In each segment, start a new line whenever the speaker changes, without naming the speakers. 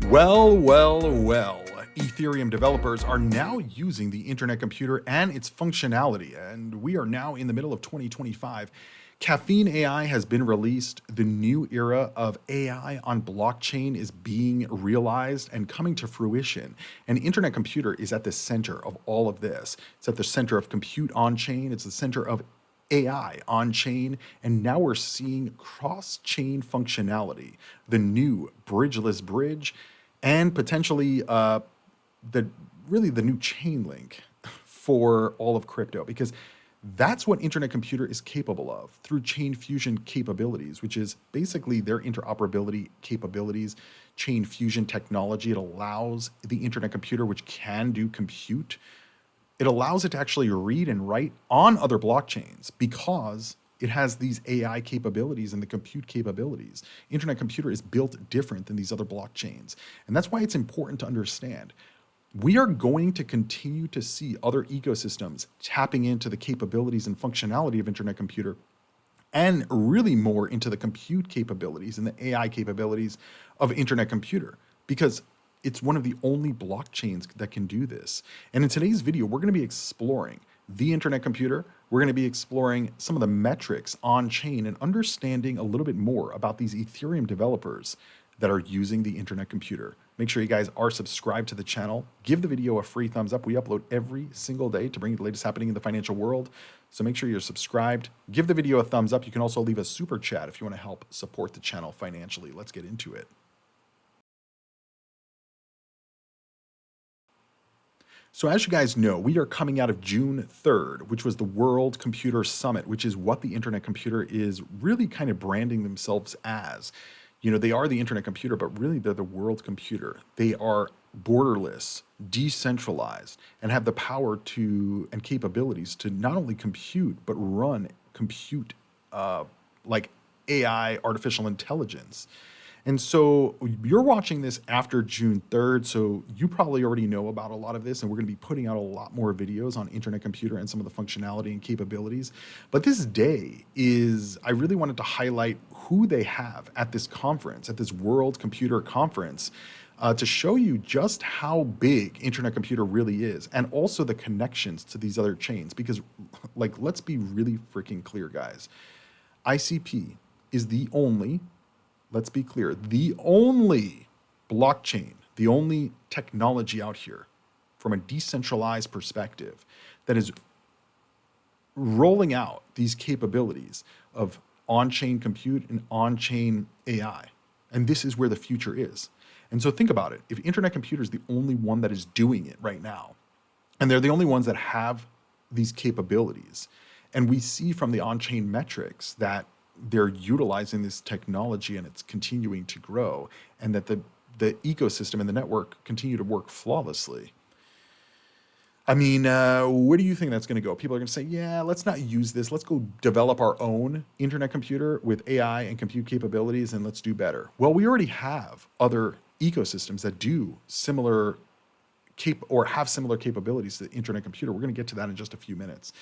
Well. Ethereum developers are now using the internet computer and its functionality, and we are now in the middle of 2025. Caffeine AI has been released. The new era of AI on blockchain is being realized and coming to fruition. And internet computer is at the center of all of this. It's at the center of compute on chain, it's the center of AI on chain, and now we're seeing cross chain functionality, the new bridgeless bridge, and potentially the really the new chain link for all of crypto, because that's what internet computer is capable of through chain fusion capabilities, which is basically their interoperability capabilities. Chain fusion technology, it allows the internet computer, which can do compute, it allows it to actually read and write on other blockchains because it has these AI capabilities and the compute capabilities. Internet computer is built different than these other blockchains. And that's why it's important to understand. We are going to continue to see other ecosystems tapping into the capabilities and functionality of internet computer, and really more into the compute capabilities and the AI capabilities of internet computer, because it's one of the only blockchains that can do this. And in today's video, we're going to be exploring the internet computer. We're going to be exploring some of the metrics on chain and understanding a little bit more about these Ethereum developers that are using the internet computer. Make sure you guys are subscribed to the channel. Give the video a free thumbs up. We upload every single day to bring you the latest happening in the financial world. So make sure you're subscribed. Give the video a thumbs up. You can also leave a super chat if you want to help support the channel financially. Let's get into it. So as you guys know, we are coming out of June 3rd, which was the World Computer Summit, which is what the internet computer is really kind of branding themselves as. You know, they are the internet computer, but really they're the world computer. They are borderless, decentralized, and have the power to and capabilities to not only compute, but run compute like AI, artificial intelligence. And so you're watching this after June 3rd, so you probably already know about a lot of this, and we're going to be putting out a lot more videos on internet computer and some of the functionality and capabilities. But this day I really wanted to highlight who they have at this conference, at this World Computer Conference, to show you just how big internet computer really is, and also the connections to these other chains. Because, like, let's be really freaking clear, guys. ICP is the only, let's be clear, the only blockchain, the only technology out here from a decentralized perspective that is rolling out these capabilities of on-chain compute and on-chain AI. And this is where the future is. And so think about it. If internet computer is the only one that is doing it right now, and they're the only ones that have these capabilities, and we see from the on-chain metrics that they're utilizing this technology and it's continuing to grow, and that the ecosystem and the network continue to work flawlessly. I mean, where do you think that's going to go? People are going to say, yeah, let's not use this. Let's go develop our own internet computer with AI and compute capabilities, and let's do better. Well, we already have other ecosystems that do similar have similar capabilities to the internet computer. We're going to get to that in just a few minutes.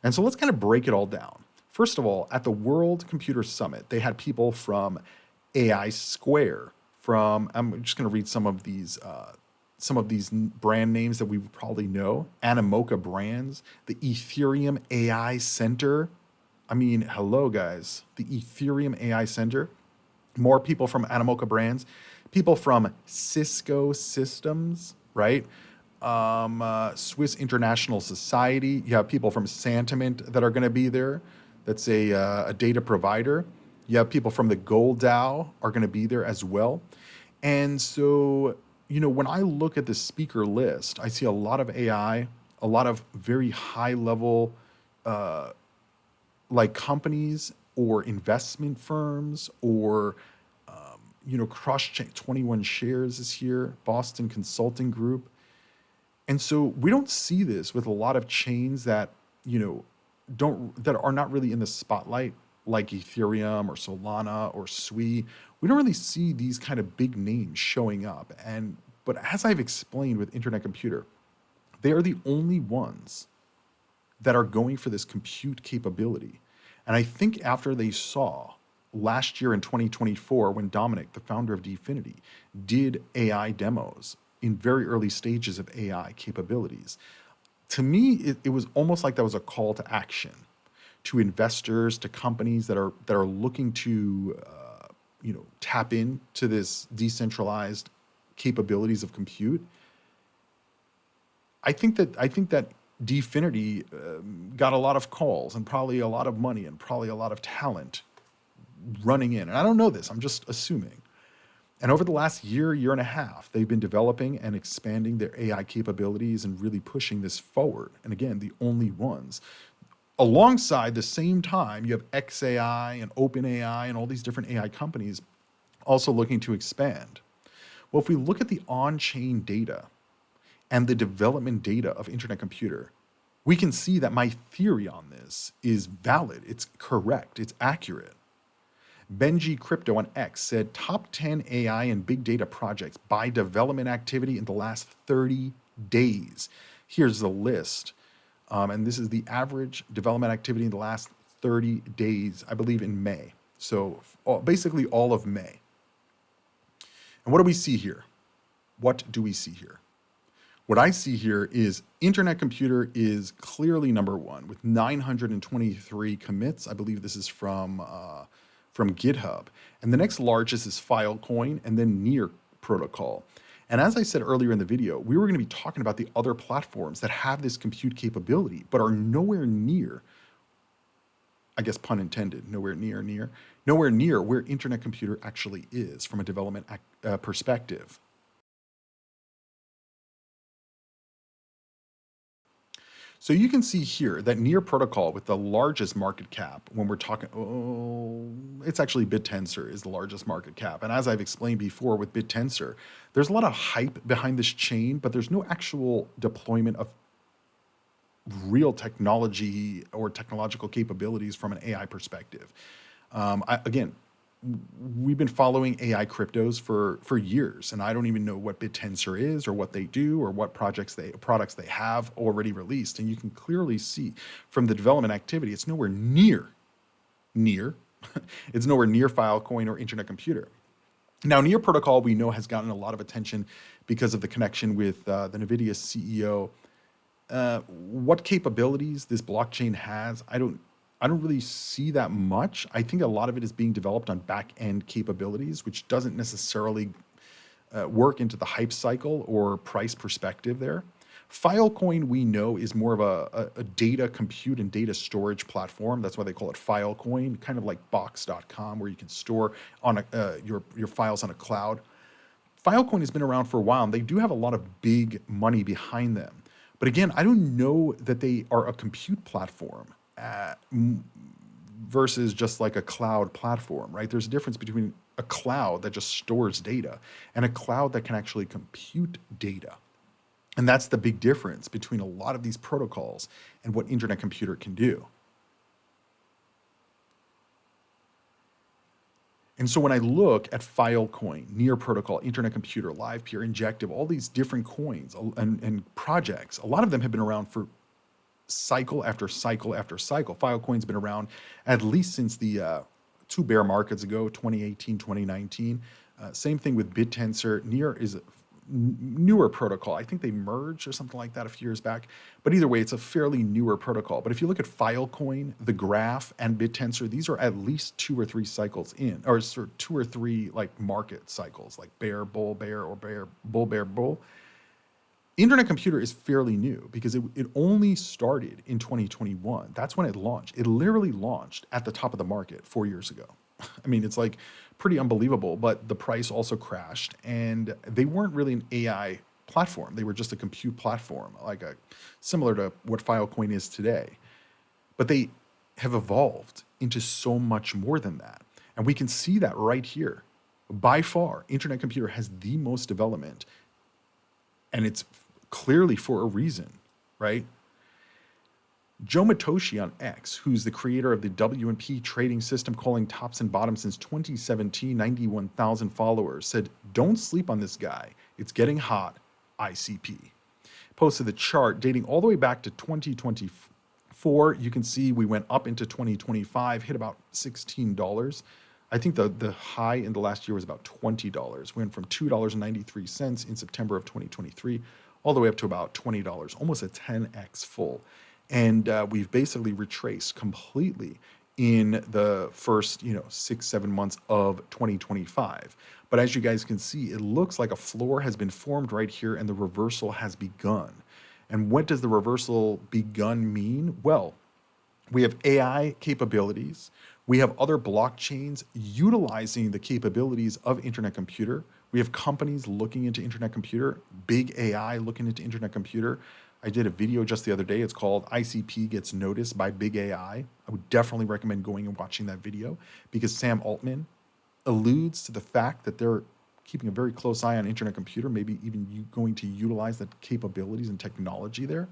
And so let's kind of break it all down. First of all, at the World Computer Summit, they had people from AI Square, I'm just going to read some of these brand names that we probably know. Animoca Brands, the Ethereum AI Center. I mean, hello, guys. The Ethereum AI Center. More people from Animoca Brands. People from Cisco Systems, right? Swiss International Society. You have people from Santiment that are going to be there. That's a data provider. You have people from the Gold DAO are going to be there as well. And so, you know, when I look at the speaker list, I see a lot of AI, a lot of very high level like companies or investment firms, or cross-chain. 21 Shares is here, Boston Consulting Group. And so we don't see this with a lot of chains that, that are not really in the spotlight, like Ethereum or Solana or Sui. We don't really see these kind of big names showing up. But as I've explained with internet computer, they are the only ones that are going for this compute capability. And I think after they saw last year in 2024 when Dominic, the founder of Dfinity, did AI demos in very early stages of AI capabilities. To me, it was almost like that was a call to action to investors, to companies that are looking to tap into this decentralized capabilities of compute. I think that Dfinity got a lot of calls and probably a lot of money and probably a lot of talent running in. And I don't know this, I'm just assuming. And over the last year and a half, they've been developing and expanding their AI capabilities and really pushing this forward. And again, the only ones. Alongside the same time, you have XAI and OpenAI and all these different AI companies also looking to expand. Well, if we look at the on-chain data and the development data of Internet Computer, we can see that my theory on this is valid, it's correct, it's accurate. Benji Crypto on X said top 10 AI and big data projects by development activity in the last 30 days. Here's the list. And this is the average development activity in the last 30 days, I believe in May. So basically all of May. And what do we see here? What do we see here? What I see here is Internet Computer is clearly number one with 923 commits. I believe this is from GitHub. And the next largest is Filecoin and then Near Protocol. And as I said earlier in the video, we were going to be talking about the other platforms that have this compute capability, but are nowhere near, I guess pun intended, nowhere near where Internet Computer actually is from a development perspective. So you can see here that Near Protocol with the largest market cap, when we're talking, it's actually BitTensor is the largest market cap. And as I've explained before with BitTensor, there's a lot of hype behind this chain, but there's no actual deployment of real technology or technological capabilities from an AI perspective. Again, we've been following AI cryptos for years, and I don't even know what BitTensor is or what they do or what products they have already released. And you can clearly see from the development activity, it's nowhere near it's nowhere near Filecoin or Internet Computer. Now, Near Protocol we know has gotten a lot of attention because of the connection with the NVIDIA CEO. What capabilities this blockchain has, I don't really see that much. I think a lot of it is being developed on back-end capabilities, which doesn't necessarily work into the hype cycle or price perspective there. Filecoin, we know, is more of a data compute and data storage platform. That's why they call it Filecoin, kind of like Box.com, where you can store on your files on a cloud. Filecoin has been around for a while, and they do have a lot of big money behind them. But again, I don't know that they are a compute platform versus just like a cloud platform, right? There's a difference between a cloud that just stores data and a cloud that can actually compute data. And that's the big difference between a lot of these protocols and what Internet Computer can do. And so when I look at Filecoin, Near Protocol, Internet Computer, LivePeer, Injective, all these different coins and projects, a lot of them have been around for cycle after cycle after cycle. Filecoin's been around at least since the two bear markets ago, 2018, 2019. Same thing with BitTensor. Near is a newer protocol. I think they merged or something like that a few years back. But either way, it's a fairly newer protocol. But if you look at Filecoin, the Graph, and BitTensor, these are at least 2 or 3 cycles in, or sort of 2 or 3 like market cycles, like bear, bull, bear, or bear, bull. Internet Computer is fairly new because it only started in 2021. That's when it launched. It literally launched at the top of the market 4 years ago. I mean, it's like pretty unbelievable, but the price also crashed, and they weren't really an AI platform. They were just a compute platform, like similar to what Filecoin is today. But they have evolved into so much more than that. And we can see that right here. By far, Internet Computer has the most development, and it's clearly for a reason, right? Joe Matoshi on X, who's the creator of the W&P trading system calling tops and bottoms since 2017, 91,000 followers, said, "Don't sleep on this guy. It's getting hot, ICP." Posted the chart dating all the way back to 2024. You can see we went up into 2025, hit about $16. I think the high in the last year was about $20. Went from $2.93 in September of 2023 all the way up to about $20, almost a 10x full. And we've basically retraced completely in the first 6-7 months of 2025. But as you guys can see, it looks like a floor has been formed right here and the reversal has begun. And what does the reversal begun mean? Well, we have AI capabilities. We have other blockchains utilizing the capabilities of Internet Computer. We have companies looking into Internet Computer, big AI looking into Internet Computer. I did a video just the other day. It's called ICP Gets Noticed by Big AI. I would definitely recommend going and watching that video because Sam Altman alludes to the fact that they're keeping a very close eye on Internet Computer, maybe even going to utilize the capabilities and technology there.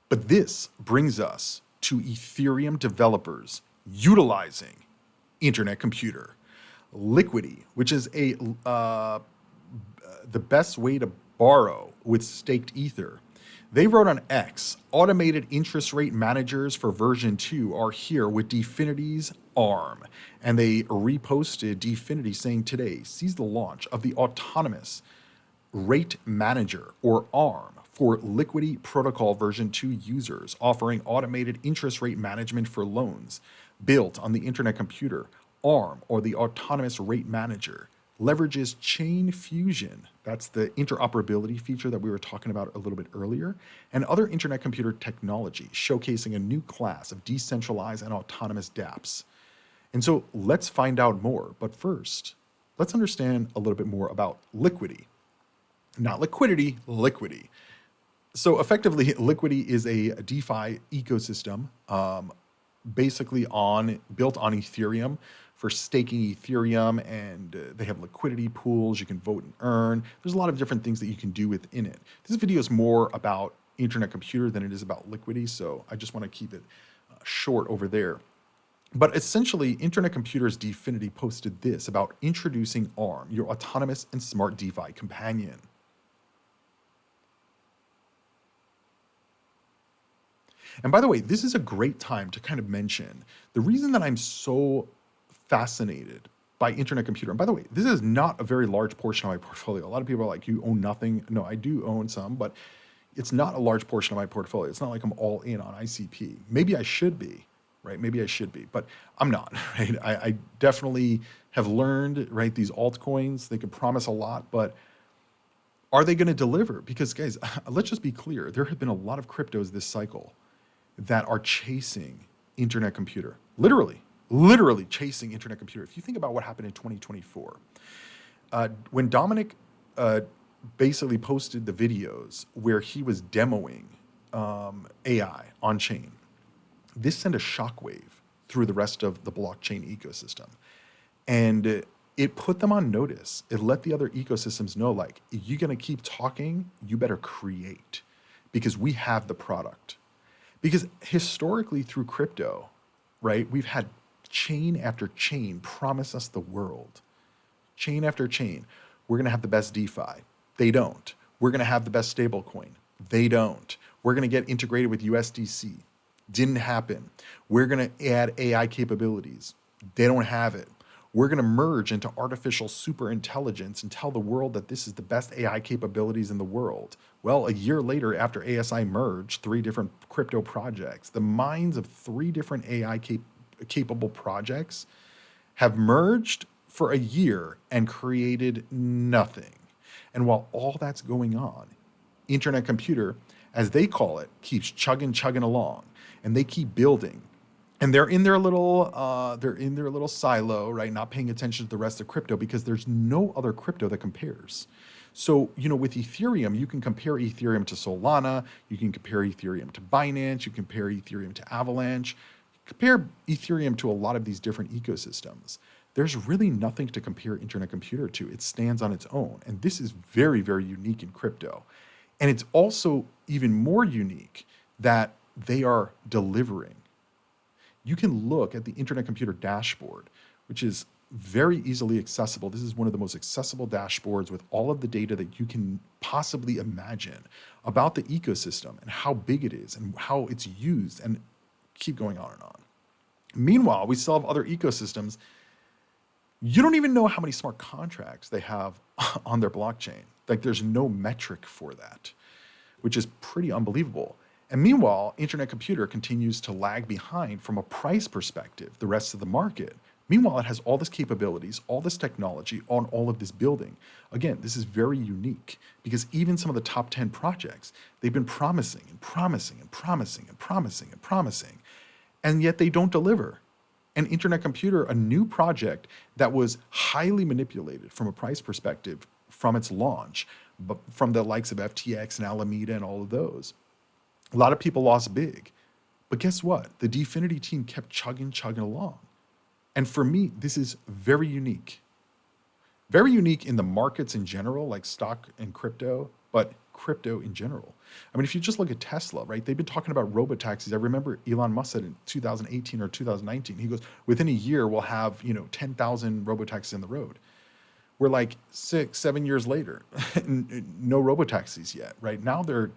But this brings us to Ethereum developers utilizing Internet Computer. Liquidity, which is the best way to borrow with staked Ether. They wrote on X, automated interest rate managers for version 2 are here with Dfinity's ARM. And they reposted Dfinity saying today sees the launch of the autonomous rate manager or ARM for Liquidity Protocol version 2 users, offering automated interest rate management for loans built on the Internet Computer. ARM, or the Autonomous Rate Manager, leverages chain fusion. That's the interoperability feature that we were talking about a little bit earlier, and other Internet Computer technology, showcasing a new class of decentralized and autonomous dApps. And so let's find out more. But first, let's understand a little bit more about Liquidity. Not liquidity, Liquidity. So effectively, Liquidity is a DeFi ecosystem, basically built on Ethereum for staking Ethereum, and they have liquidity pools. You can vote and earn. There's a lot of different things that you can do within it. This video is more about Internet Computer than it is about Liquidity, so I just want to keep it short over there. But essentially, Internet Computer's Dfinity posted this about introducing ARM, your autonomous and smart DeFi companion. And by the way, this is a great time to kind of mention the reason that I'm so fascinated by Internet Computer. And by the way, this is not a very large portion of my portfolio. A lot of people are like, you own nothing. No, I do own some, but it's not a large portion of my portfolio. It's not like I'm all in on ICP. Maybe I should be, right? Maybe I should be, but I'm not, right? I definitely have learned, right? These altcoins, they can promise a lot, but are they going to deliver? Because guys, let's just be clear. There have been a lot of cryptos this cycle that are chasing Internet Computer, literally chasing Internet Computer. If you think about what happened in 2024, when Dominic basically posted the videos where he was demoing AI on chain, this sent a shockwave through the rest of the blockchain ecosystem. And it put them on notice. It let the other ecosystems know, like, if you're going to keep talking, you better create, because we have the product. Because historically through crypto, right, we've had chain after chain promise us the world. Chain after chain. We're going to have the best DeFi. They don't. We're going to have the best stablecoin. They don't. We're going to get integrated with USDC. Didn't happen. We're going to add AI capabilities. They don't have it. We're going to merge into artificial super intelligence and tell the world that this is the best AI capabilities in the world. Well, a year later, after ASI merged 3 different crypto projects, the minds of 3 different AI capable projects have merged for a year and created nothing. And while all that's going on, Internet Computer, as they call it, keeps chugging along, and they keep building. And they're in their little silo, right? Not paying attention to the rest of crypto because there's no other crypto that compares. So, with Ethereum, you can compare Ethereum to Solana, you can compare Ethereum to Binance, you can compare Ethereum to Avalanche, compare Ethereum to a lot of these different ecosystems. There's really nothing to compare Internet Computer to. It stands on its own. And this is very, very unique in crypto. And it's also even more unique that they are delivering. You can look at the Internet Computer dashboard, which is very easily accessible. This is one of the most accessible dashboards with all of the data that you can possibly imagine about the ecosystem and how big it is and how it's used. And keep going on and on. Meanwhile, we still have other ecosystems. You don't even know how many smart contracts they have on their blockchain. Like there's no metric for that, which is pretty unbelievable. And meanwhile, Internet Computer continues to lag behind from a price perspective, the rest of the market. Meanwhile, it has all this capabilities, all this technology on all of this building. Again, this is very unique because even some of the top 10 projects, they've been promising and promising and promising and promising and promising, and yet they don't deliver. And Internet Computer, a new project that was highly manipulated from a price perspective from its launch, but from the likes of FTX and Alameda and all of those. A lot of people lost big. But guess what? The Dfinity team kept chugging along. And for me, this is very unique. Very unique in the markets in general, like stock and crypto, but crypto in general. I mean, if you just look at Tesla, right? They've been talking about robotaxis. I remember Elon Musk said in 2018 or 2019, he goes, within a year, we'll have, 10,000 robotaxis in the road. We're like 6-7 years later, no robotaxis yet, right? Now they're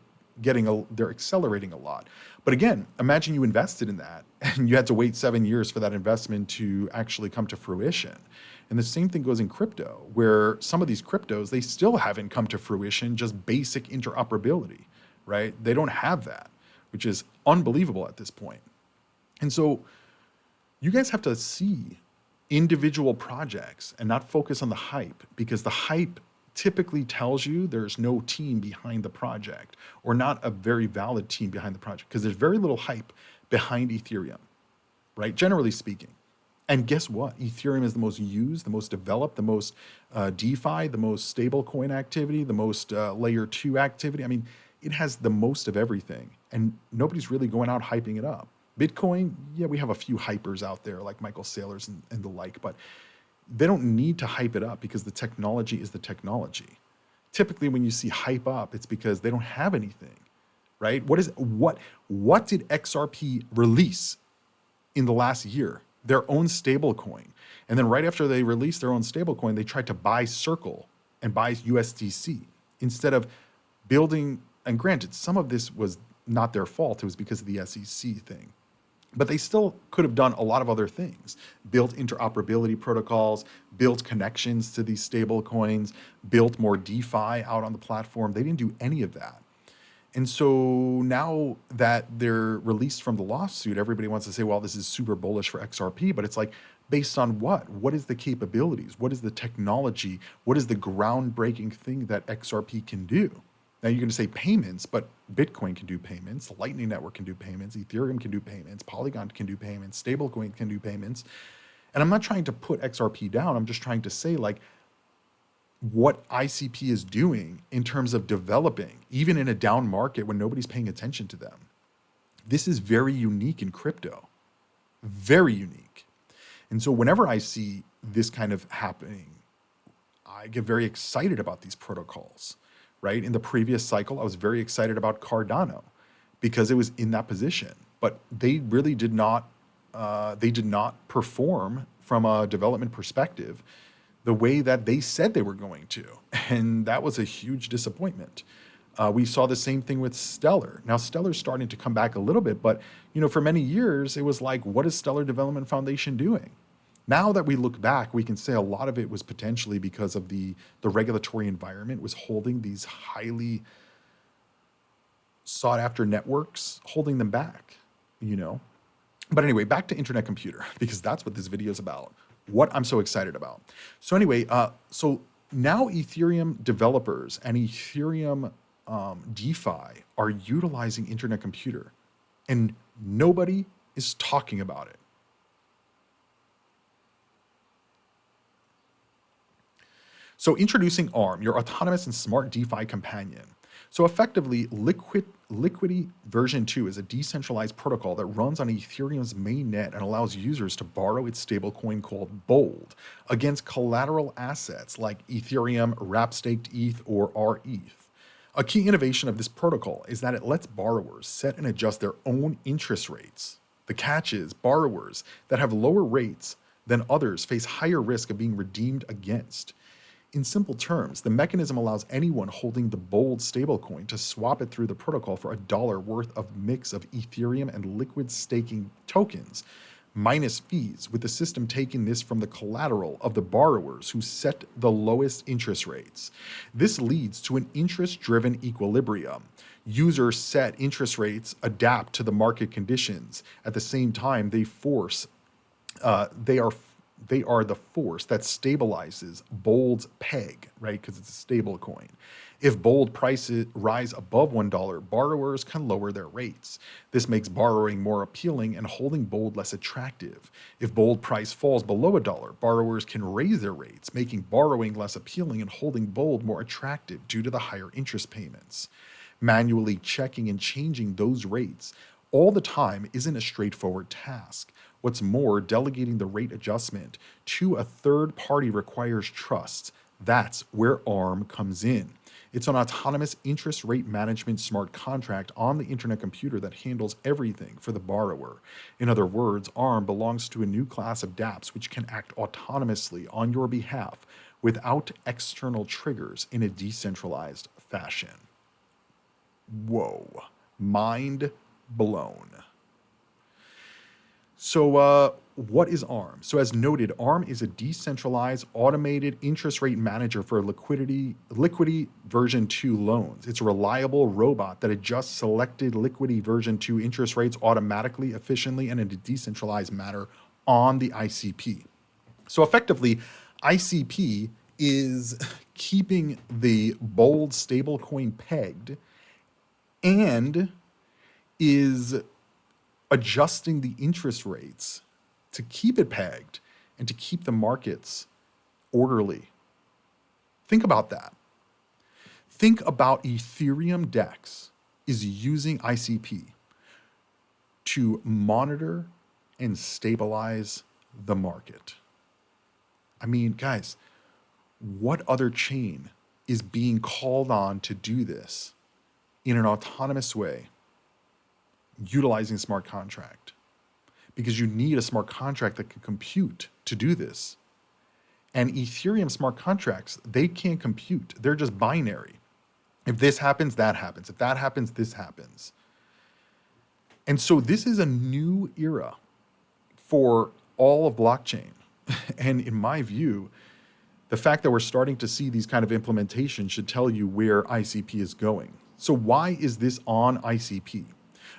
accelerating a lot. But again, imagine you invested in that and you had to wait 7 years for that investment to actually come to fruition. And the same thing goes in crypto, where some of these cryptos, they still haven't come to fruition, just basic interoperability, right? They don't have that, which is unbelievable at this point. And so you guys have to see individual projects and not focus on the hype, because the hype typically tells you there's no team behind the project, or not a very valid team behind the project, because there's very little hype behind Ethereum, right? Generally speaking. And guess what? Ethereum is the most used, the most developed, the most DeFi, the most stable coin activity, the most layer 2 activity. I mean, it has the most of everything, and nobody's really going out hyping it up. Bitcoin, yeah, we have a few hypers out there like Michael Saylors and the like, but they don't need to hype it up because the technology is the technology. Typically, when you see hype up, it's because they don't have anything, right? What did XRP release in the last year? Their own stable coin. And then right after they released their own stable coin, they tried to buy Circle and buy USDC instead of building. And granted, some of this was not their fault. It was because of the SEC thing. But they still could have done a lot of other things, built interoperability protocols, built connections to these stable coins, built more DeFi out on the platform. They didn't do any of that. And so now that they're released from the lawsuit, everybody wants to say, well, this is super bullish for XRP, but it's like, based on what? What is the capabilities? What is the technology? What is the groundbreaking thing that XRP can do? Now you're going to say payments, but Bitcoin can do payments, Lightning Network can do payments, Ethereum can do payments, Polygon can do payments, stablecoin can do payments. And I'm not trying to put XRP down. I'm just trying to say, like, what ICP is doing in terms of developing, even in a down market when nobody's paying attention to them. This is very unique in crypto, very unique. And so whenever I see this kind of happening, I get very excited about these protocols, right? In the previous cycle, I was very excited about Cardano because it was in that position, but they really did not perform from a development perspective the way that they said they were going to. And that was a huge disappointment. We saw the same thing with Stellar. Now, Stellar's starting to come back a little bit, but for many years, it was like, what is Stellar Development Foundation doing? Now that we look back, we can say a lot of it was potentially because of the regulatory environment was holding these highly sought after networks, holding them back, But anyway, back to Internet Computer, because that's what this video is about. What I'm so excited about. So anyway, so now Ethereum developers and Ethereum DeFi are utilizing Internet Computer, and nobody is talking about it. So introducing ARM, your autonomous and smart DeFi companion. So effectively, Liquidity version 2 is a decentralized protocol that runs on Ethereum's mainnet and allows users to borrow its stablecoin called BOLD against collateral assets like Ethereum, wrap-staked ETH, or RETH. A key innovation of this protocol is that it lets borrowers set and adjust their own interest rates. The catch is borrowers that have lower rates than others face higher risk of being redeemed against. In simple terms, the mechanism allows anyone holding the bold stablecoin to swap it through the protocol for $1 worth of mix of Ethereum and liquid staking tokens, minus fees, with the system taking this from the collateral of the borrowers who set the lowest interest rates. This leads to an interest-driven equilibrium. Users set interest rates, adapt to the market conditions. At the same time, they are the force that stabilizes Bold's peg, right? Because it's a stable coin. If Bold prices rise above $1, borrowers can lower their rates. This makes borrowing more appealing and holding Bold less attractive. If Bold price falls below $1, borrowers can raise their rates, making borrowing less appealing and holding Bold more attractive due to the higher interest payments. Manually checking and changing those rates all the time isn't a straightforward task. What's more, delegating the rate adjustment to a third party requires trust. That's where ARM comes in. It's an autonomous interest rate management smart contract on the internet computer that handles everything for the borrower. In other words, ARM belongs to a new class of dApps which can act autonomously on your behalf without external triggers in a decentralized fashion. Whoa, mind blown. So, what is ARM? So, as noted, ARM is a decentralized, automated interest rate manager for liquidity version 2 loans. It's a reliable robot that adjusts selected liquidity version 2 interest rates automatically, efficiently, and in a decentralized manner on the ICP. So, effectively, ICP is keeping the Bold stablecoin pegged and is adjusting the interest rates to keep it pegged and to keep the markets orderly. Think about that. Think about Ethereum DEX is using ICP to monitor and stabilize the market. I mean, guys, what other chain is being called on to do this in an autonomous way, utilizing smart contract? Because you need a smart contract that can compute to do this. And Ethereum smart contracts, they can't compute. They're just binary. If this happens, that happens. If that happens, this happens. And so this is a new era for all of blockchain. And in my view, the fact that we're starting to see these kind of implementations should tell you where ICP is going. So why is this on ICP?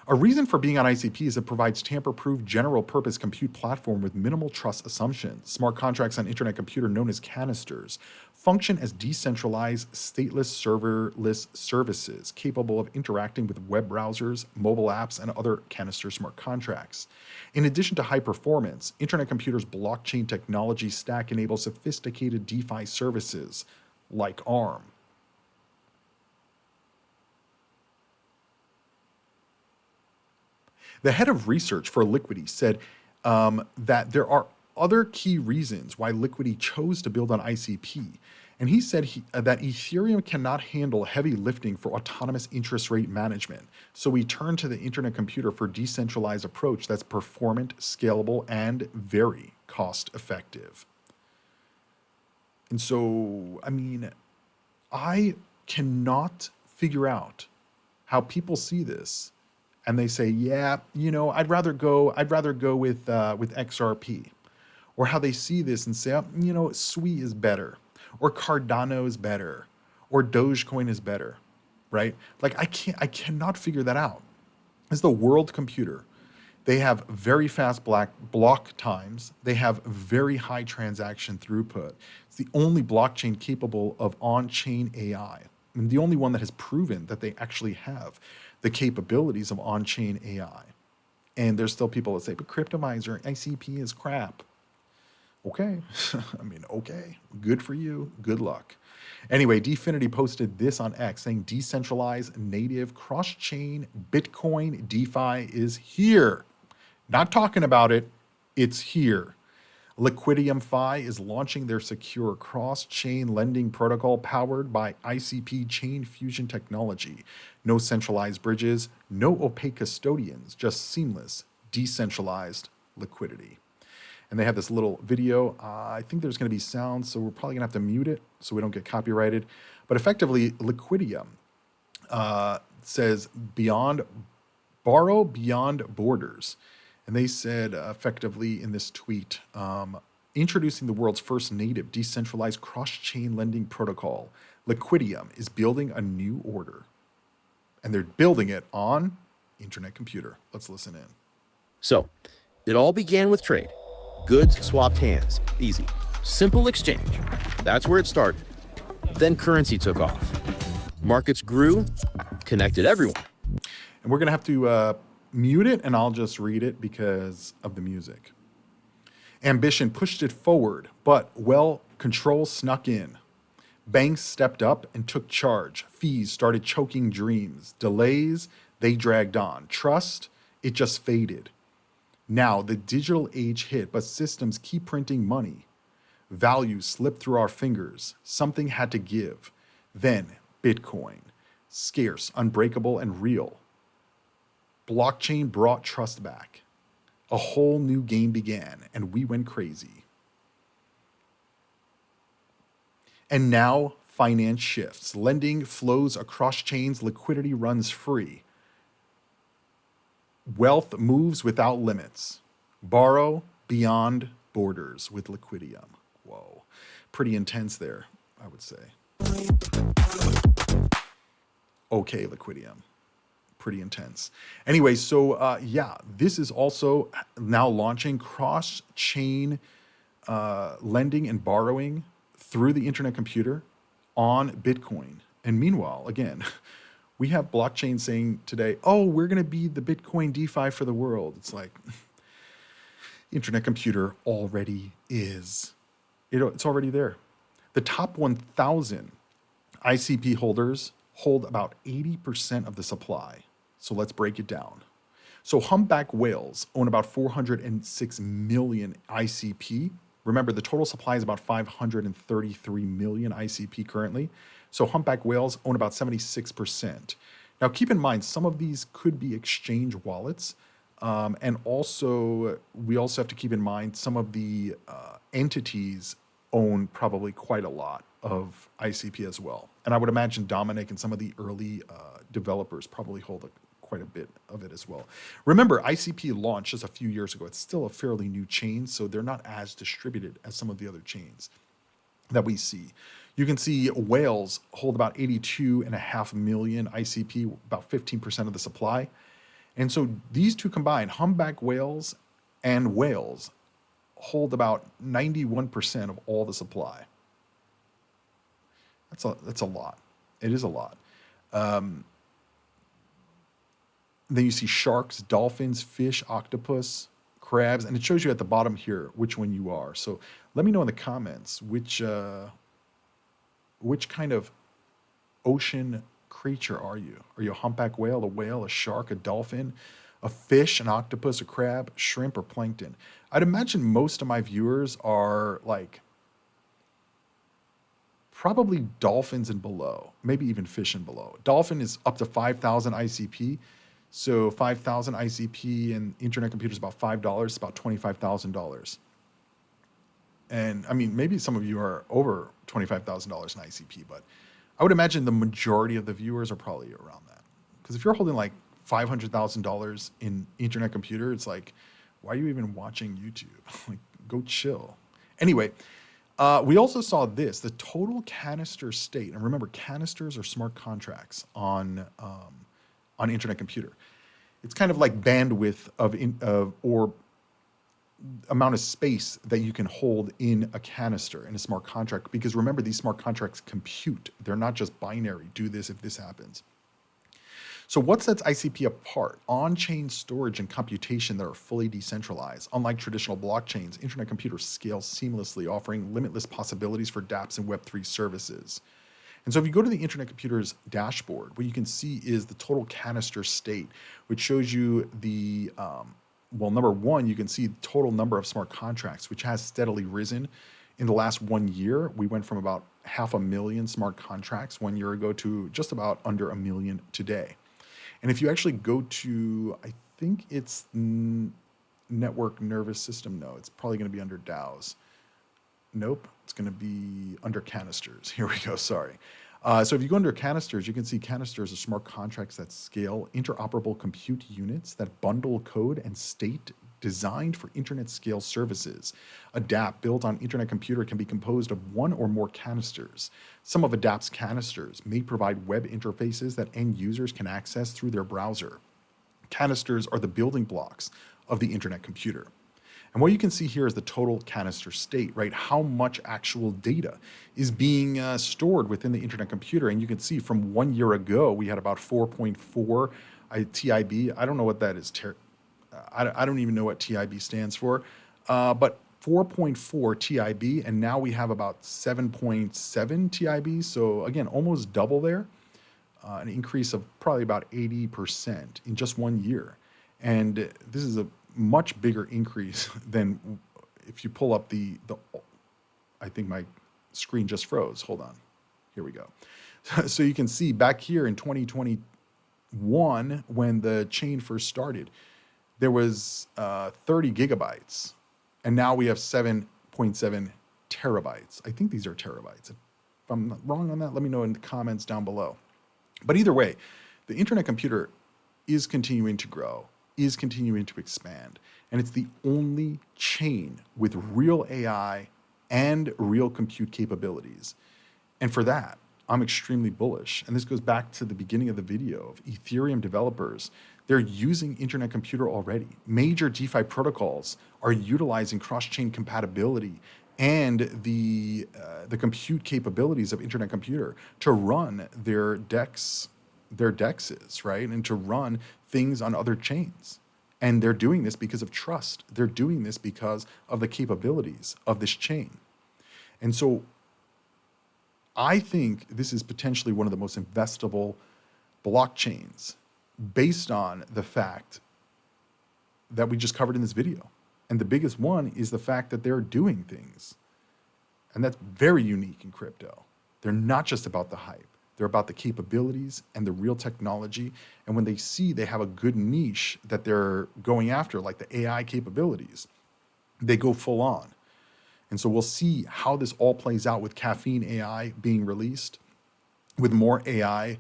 A reason for being on ICP is it provides tamper-proof general-purpose compute platform with minimal trust assumptions. Smart contracts on internet computer known as canisters function as decentralized, stateless, serverless services capable of interacting with web browsers, mobile apps, and other canister smart contracts. In addition to high performance, internet computers' blockchain technology stack enables sophisticated DeFi services like ARM. The head of research for Liquidity said that there are other key reasons why Liquidity chose to build on ICP. And he said that Ethereum cannot handle heavy lifting for autonomous interest rate management. So we turned to the internet computer for a decentralized approach that's performant, scalable, and very cost effective. And so, I mean, I cannot figure out how people see this and they say, yeah, you know, I'd rather go with XRP, or how they see this and say, oh, you know, SWI is better, or Cardano is better, or Dogecoin is better, right? Like I cannot figure that out. It's the world computer. They have very fast block times. They have very high transaction throughput. It's the only blockchain capable of on-chain AI, and the only one that has proven that they actually have the capabilities of on-chain AI. And there's still people that say, but Cryptoviser, ICP is crap. Okay. I mean, okay. Good for you. Good luck. Anyway, Dfinity posted this on X saying decentralized, native, cross-chain, Bitcoin, DeFi is here. Not talking about it. It's here. Liquidium Fi is launching their secure cross-chain lending protocol powered by ICP Chain Fusion technology. No centralized bridges, no opaque custodians, just seamless, decentralized liquidity. And they have this little video. I think there's going to be sound, so we're probably going to have to mute it so we don't get copyrighted. But effectively, Liquidium says borrow beyond borders. And they said effectively in this tweet, introducing the world's first native decentralized cross-chain lending protocol, Liquidium is building a new order. And they're building it on Internet Computer. Let's listen in.
So, it all began with trade. Goods swapped hands. Easy. Simple exchange. That's where it started. Then currency took off. Markets grew, connected everyone.
And we're going to have to mute it, and I'll just read it because of the music. Ambition pushed it forward, but, well, control snuck in. Banks stepped up and took charge. Fees started choking dreams. Delays, they dragged on. Trust, it just faded. Now the digital age hit, but systems keep printing money. Value slipped through our fingers. Something had to give. Then Bitcoin, scarce, unbreakable, and real. Blockchain brought trust back. A whole new game began, and we went crazy. And now finance shifts. Lending flows across chains. Liquidity runs free. Wealth moves without limits. Borrow beyond borders with Liquidium. Whoa. Pretty intense there, I would say. Okay, Liquidium. Pretty intense. Anyway, so yeah, this is also now launching cross-chain lending and borrowing through the Internet Computer on Bitcoin. And meanwhile, again, we have blockchain saying today, oh, we're going to be the Bitcoin DeFi for the world. It's like Internet Computer already is. It's already there. The top 1,000 ICP holders hold about 80% of the supply. So let's break it down. So humpback whales own about 406 million ICP. Remember, the total supply is about 533 million ICP currently. So humpback whales own about 76%. Now, keep in mind, some of these could be exchange wallets. And also, we also have to keep in mind some of the entities own probably quite a lot of ICP as well. And I would imagine Dominic and some of the early developers probably hold quite a bit of it as well. Remember, ICP launched just a few years ago. It's still a fairly new chain, so they're not as distributed as some of the other chains that we see. You can see whales hold about 82.5 million ICP, about 15% of the supply. And so these two combined, humpback whales and whales, hold about 91% of all the supply. That's a lot. It is a lot. Then you see sharks, dolphins, fish, octopus, crabs, and it shows you at the bottom here which one you are. So let me know in the comments which kind of ocean creature are you? Are you a humpback whale, a shark, a dolphin, a fish, an octopus, a crab, shrimp, or plankton? I'd imagine most of my viewers are like probably dolphins and below, maybe even fish and below. Dolphin is up to 5,000 ICP. So 5,000 ICP and Internet Computer is about $5, it's about $25,000. And I mean, maybe some of you are over $25,000 in ICP, but I would imagine the majority of the viewers are probably around that. Because if you're holding like $500,000 in Internet Computer, it's like, why are you even watching YouTube? Like, go chill. Anyway, we also saw this, the total canister state. And remember, canisters are smart contracts on Internet Computer. It's kind of like bandwidth or amount of space that you can hold in a canister in a smart contract. Because remember, these smart contracts compute. They're not just binary, do this if this happens. So what sets ICP apart? On-chain storage and computation that are fully decentralized. Unlike traditional blockchains, Internet Computer scales seamlessly, offering limitless possibilities for dApps and Web3 services. And so if you go to the Internet Computer's dashboard, what you can see is the total canister state, which shows you the, well, number one, you can see the total number of smart contracts, which has steadily risen. In the last 1 year, we went from about 500,000 smart contracts 1 year ago to just about under 1 million today. And if you actually go to, I think it's network nervous system. No, it's probably going to be under DAOs. Nope, it's going to be under canisters. Here we go. Sorry. So if you go under canisters, you can see canisters are smart contracts that scale interoperable compute units that bundle code and state designed for internet scale services. A dApp built on internet computer can be composed of one or more canisters. Some of a dApp's canisters may provide web interfaces that end users can access through their browser. Canisters are the building blocks of the internet computer. And what you can see here is the total canister state, right? How much actual data is being stored within the internet computer. And you can see from 1 year ago, we had about 4.4 TIB. I don't know what that is. I don't even know what TIB stands for. But 4.4 TIB, and now we have about 7.7 TIB. So again, almost double there. An increase of probably about 80% in just 1 year. And this is a much bigger increase than if you pull up the I think my screen just froze. Hold on. Here we go. So you can see back here in 2021, when the chain first started, there was 30 gigabytes, and now we have 7.7 terabytes. I think these are terabytes. If I'm not wrong on that, let me know in the comments down below. But either way, the internet computer is continuing to grow, is continuing to expand, and it's the only chain with real AI and real compute capabilities. And for that, I'm extremely bullish. And this goes back to the beginning of the video of Ethereum developers. They're using internet computer already. Major DeFi protocols are utilizing cross-chain compatibility and the compute capabilities of internet computer to run their DEXs, right? And to run things on other chains. And they're doing this because of trust. They're doing this because of the capabilities of this chain. And so I think this is potentially one of the most investable blockchains based on the fact that we just covered in this video. And the biggest one is the fact that they're doing things. And that's very unique in crypto. They're not just about the hype. They're about the capabilities and the real technology. And when they see they have a good niche that they're going after, like the AI capabilities, they go full on. And so we'll see how this all plays out with Caffeine AI being released, with more AI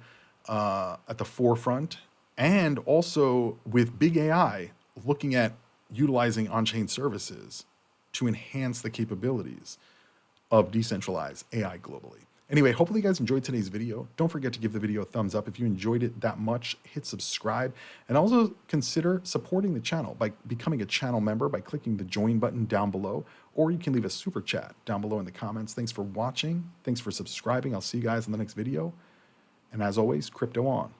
at the forefront, and also with big AI looking at utilizing on-chain services to enhance the capabilities of decentralized AI globally. Anyway, hopefully you guys enjoyed today's video. Don't forget to give the video a thumbs up. If you enjoyed it that much, hit subscribe. And also consider supporting the channel by becoming a channel member by clicking the join button down below, or you can leave a super chat down below in the comments. Thanks for watching. Thanks for subscribing. I'll see you guys in the next video. And as always, crypto on.